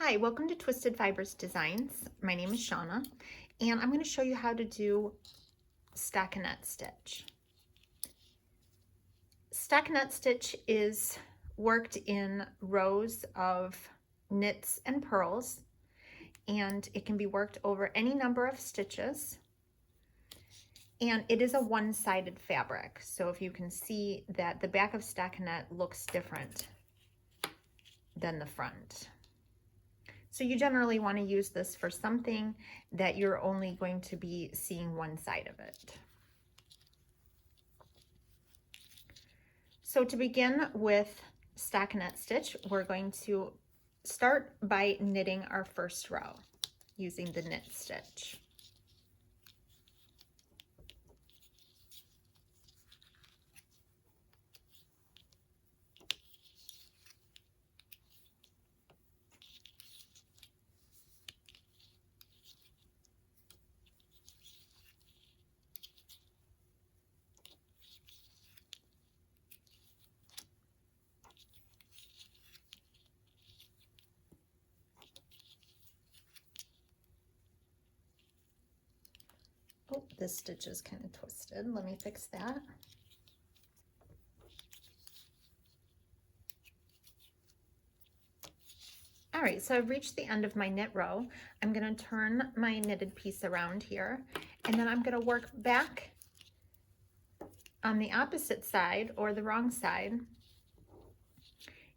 Hi, welcome to Twisted Fibers Designs. My name is Shauna, and I'm going to show you how to do stockinette stitch. Stockinette stitch is worked in rows of knits and purls, and it can be worked over any number of stitches. And it is a one-sided fabric, so if you can see that the back of stockinette looks different than the front. So you generally want to use this for something that you're only going to be seeing one side of it. So to begin with stockinette stitch, we're going to start by knitting our first row using the knit stitch. Oh, this stitch is kind of twisted. Let me fix that. All right, so I've reached the end of my knit row. I'm going to turn my knitted piece around here, and then I'm going to work back on the opposite side, or the wrong side,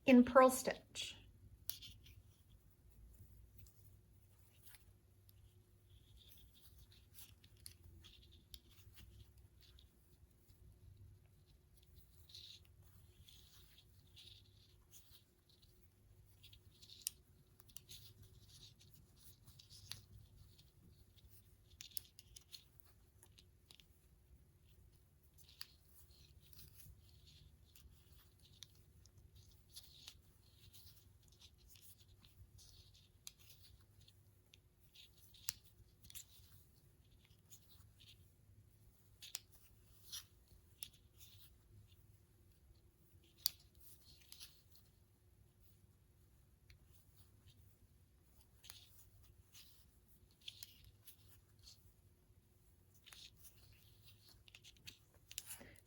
in purl stitch.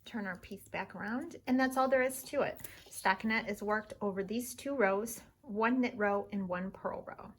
Turn our piece back around, and that's all there is to it. Stockinette is worked over these two rows, one knit row and one purl row.